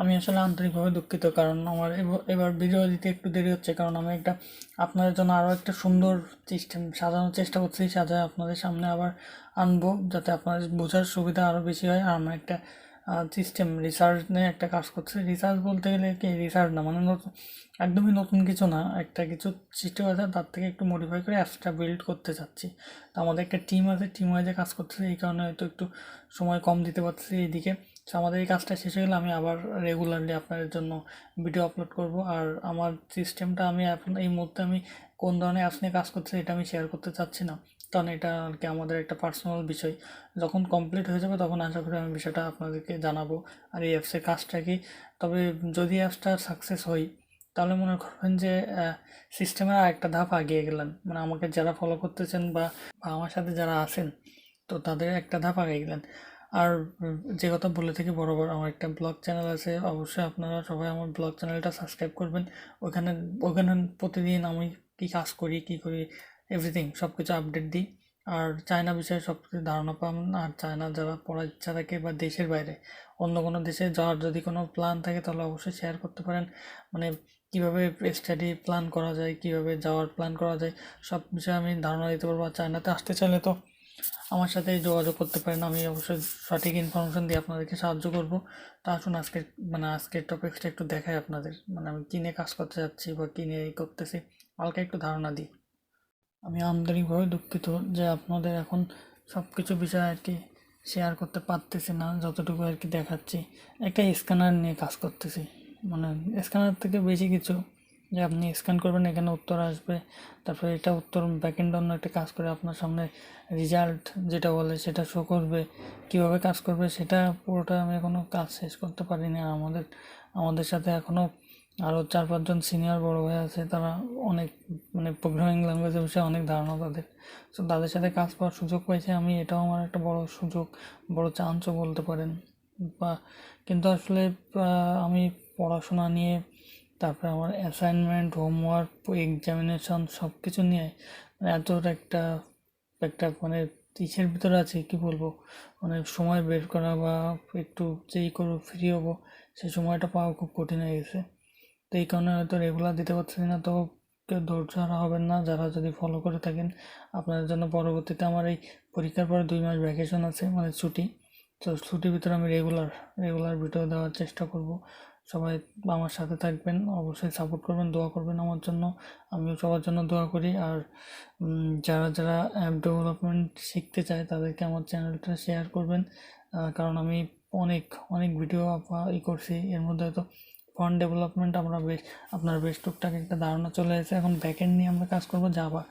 আমি আসলে আন্তরিকভাবে দুঃখিত, কারণ আমার এবার ভিডিও দিতে একটু দেরি হচ্ছে, কারণ আমি একটা আপনাদের জন্য আরও একটা সুন্দর সিস্টেম সাজানোর চেষ্টা করছি, সাজায় আপনাদের সামনে আবার আনবো যাতে আপনাদের বোঝার সুবিধা আরও বেশি হয়। আর আমার একটা সিস্টেম রিসার্চ নিয়ে একটা কাজ করছে। রিসার্চ বলতে গেলে কি, রিসার্চ না মানে নতুন, একদমই নতুন কিছু না, একটা কিছু সৃষ্টি হয়েছে তার থেকে একটু মডিফাই করে অ্যাপসটা বিল্ড করতে চাচ্ছি। তো আমাদের একটা টিম আছে, টিম ওয়াইজে কাজ করতেছে, এই কারণে হয়তো একটু সময় কম দিতে পারছি এইদিকে। তো আমাদের এই কাজটা শেষ হয়ে গেলে আমি আবার রেগুলারলি আপনাদের জন্য ভিডিও আপলোড করব। আর আমার সিস্টেমটা আমি এখন এই মুহূর্তে আমি কোন ধরনের অ্যাপস নিয়ে কাজ করছি এটা আমি শেয়ার করতে চাচ্ছি না, কারণ এটা আর কি আমাদের একটা পার্সোনাল বিষয়। যখন কমপ্লিট হয়ে যাবে তখন আশা করি আমি বিষয়টা আপনাদেরকে জানাবো আর এই অ্যাপসের কাজটা কি। তবে যদি অ্যাপসটা সাকসেস হয় তাহলে মনে করবেন যে সিস্টেমের আর একটা ধাপ এগিয়ে গেলেন, মানে আমাকে যারা ফলো করতেছেন বা আমার সাথে যারা আছেন তো তাদের একটা ধাপ এগিয়ে গেলেন। আর যে কথা বলে থাকি বরাবর, আমার একটা ব্লগ চ্যানেল আছে, অবশ্যই আপনারা সবাই আমার ব্লগ চ্যানেলটা সাবস্ক্রাইব করবেন। ওখানে ওখানে প্রতিদিন আমি কী কাজ করি কী করি এভরিথিং সব কিছু আপডেট দিই। আর চায়না বিষয়ে সব কিছু ধারণা পাবেন। আর চায়না যারা পড়ার ইচ্ছা থাকে বা দেশের বাইরে অন্য কোনো দেশে যাওয়ার যদি কোনো প্ল্যান থাকে তাহলে অবশ্যই শেয়ার করতে পারেন। মানে কীভাবে স্টাডি প্ল্যান করা যায়, কীভাবে যাওয়ার প্ল্যান করা যায়, সব বিষয়ে আমি ধারণা দিতে পারবো। আর চায়নাতে আসতে চাইলে তো আমার সাথে যোগাযোগ করতে পারেন, আমি অবশ্যই সঠিক ইনফরমেশন দিয়ে আপনাদেরকে সাহায্য করব। তা আসুন আজকের টপিক্সটা একটু দেখাই আপনাদের, মানে আমি কী নিয়ে কাজ করতে যাচ্ছি বা কী নিয়ে করতেছি, হালকা একটু ধারণা দিই। আমি আন্তরিকভাবে দুঃখিত যে আপনাদের এখন সব কিছু বিষয় আর কি শেয়ার করতে পারতেছি না, যতটুকু আর কি দেখাচ্ছি। একটা স্ক্যানার নিয়ে কাজ করতেছি, মানে স্ক্যানার থেকে বেশি কিছু, যে আপনি স্ক্যান করবেন এখানে উত্তর আসবে, তারপরে এটা উত্তর ব্যাকএন্ড অন্য একটা কাজ করে আপনার সামনে রেজাল্ট যেটা বলে সেটা শো করবে, কীভাবে কাজ করবে সেটা পুরোটা আমি এখনও কাজ শেষ করতে পারিনি। আর আমাদের সাথে এখনও আরও 4-5 জন সিনিয়র বড় ভাই আছে, তারা অনেক মানে প্রোগ্রামিং ল্যাঙ্গুয়েজের বিষয়ে অনেক ধারণা তাদের। সো তাদের সাথে কাজ করার সুযোগ পাইছি আমি, এটাও আমার একটা বড় সুযোগ, বড় চান্সও বলতে পারেন। বা কিন্তু আসলে আমি পড়াশোনা নিয়ে, তারপরে আমার অ্যাসাইনমেন্ট, হোমওয়ার্ক, এক্সামিনেশন সব কিছু নিয়ে এত একটা একটা মানে ইসের ভিতরে আছে, কি বলবো, মানে সময় বের করা বা একটু যেই করবো ফ্রি হবো সেই সময়টা পাওয়া খুব কঠিন হয়ে গেছে। তো এই কারণে হয়তো রেগুলার দিতে পারছি না। তো কেউ ধৈর্য হারা হবেন না যারা যদি ফলো করে থাকেন, আপনাদের জন্য পরবর্তীতে আমার এই পরীক্ষার পরে 2 মাস ভ্যাকেশন আছে, মানে ছুটি। তো ছুটির ভিতরে আমি রেগুলার ভিডিও দেওয়ার চেষ্টা করব। সবাই আমার সাথে থাকবেন, অবশ্যই সাপোর্ট করবেন, দোয়া করবেন আমার জন্য, আমিও সবার জন্য দোয়া করি। আর যারা যারা অ্যাপ ডেভেলপমেন্ট শিখতে চায় তাদেরকে আমার চ্যানেলটা শেয়ার করবেন, কারণ আমি অনেক অনেক ভিডিও করছি, এর মধ্যে হয়তো ফ্রন্ট ডেভেলপমেন্ট আপনার বেশ টুকটাক একটা ধারণা চলে এসেছে। এখন ব্যাকএন্ড নিয়ে আমরা কাজ করবো জাভা,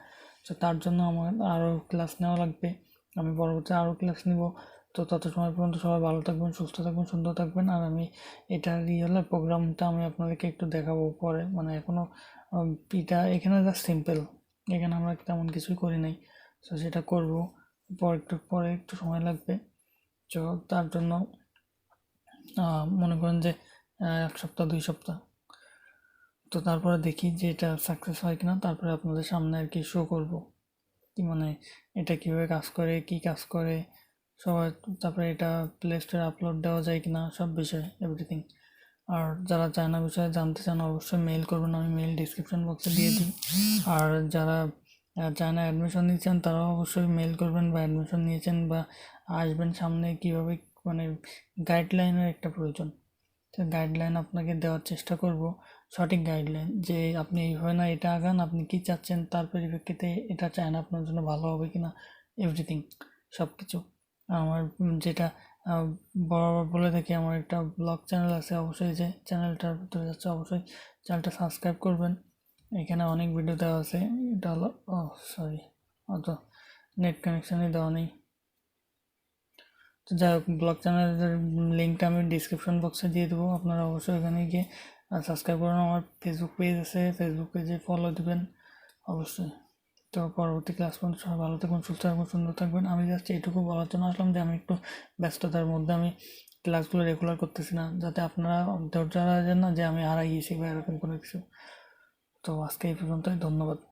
তো তার জন্য আমার আরও ক্লাস নেওয়া লাগবে, আমি পরবর্তী আরও ক্লাস নিব। তো তত সময় পর্যন্ত সবাই ভালো থাকবেন, সুস্থ থাকবেন, সুন্দর থাকবেন। আর আমি এটার প্রোগ্রামটা আমি আপনাদেরকে একটু দেখাবো পরে, মানে এখনও এটা এখানে জাস্ট সিম্পল, এখানে আমরা তেমন কিছুই করি নাই। তো সেটা করব পরে একটু সময় লাগবে। তো তার জন্য মনে করেন যে 1 সপ্তাহ 2 সপ্তাহ, তো তারপরে দেখি যে এটা সাকসেস হয় কিনা, তারপরে আপনাদের সামনে আর কি শো করব কি, মানে এটা কীভাবে কাজ করে, কি কাজ করে সবাই, তারপরে এটা প্লে স্টোরে আপলোড দেওয়া যায় কিনা, সব বিষয়ে এভরিথিং। আর যারা চায়না বিষয়ে জানতে চান অবশ্যই মেল করবেন, আমি মেল ডিসক্রিপশন বক্সে দিয়ে দিই। আর যারা চায়না অ্যাডমিশন নিচ্ছেন তারাও অবশ্যই মেল করবেন, বা অ্যাডমিশন নিয়েছেন বা আসবেন সামনে, কীভাবে মানে গাইডলাইনের একটা প্রয়োজন। তো গাইডলাইন আপনাকে দেওয়ার চেষ্টা করব, সঠিক গাইডলাইন, যে আপনি এইভাবে না এটা আগান, আপনি কী চাচ্ছেন তার পরিপ্রেক্ষিতে এটা চায় না আপনার জন্য ভালো হবে কি না, এভরিথিং সব কিছু। আমার যেটা বরাবর বলে থাকি, আমার একটা ব্লগ চ্যানেল আছে, অবশ্যই যে চ্যানেলটার ভিতরে যাচ্ছে অবশ্যই চ্যানেলটা সাবস্ক্রাইব করবেন। এখানে অনেক ভিডিও দেওয়া আছে, এটা হলো সরি অত নেট কানেকশানই দেওয়া নেই। তো যাই হোক, ব্লগ চ্যানেলের লিঙ্কটা আমি ডিসক্রিপশন বক্সে দিয়ে দেবো, আপনারা অবশ্যই এখানে গিয়ে সাবস্ক্রাইব করুন। আমার ফেসবুক পেজ আছে, ফেসবুক পেজে ফলো দেবেন অবশ্যই। তো পরবর্তী ক্লাস পর্যন্ত সবাই ভালো থাকবেন, সুস্থ থাকবেন, সুন্দর থাকবেন। আমি জাস্ট এইটুকু বলার জন্য আসলাম যে আমি একটু ব্যস্ততার মধ্যে আমি ক্লাসগুলো রেগুলার করতেছি না, যাতে আপনারা ধৈর্য হারাবেন না যে আমি হারাই গিয়েছি বা এরকম কোনো কিছু। তো আজকে এই পর্যন্তই, ধন্যবাদ।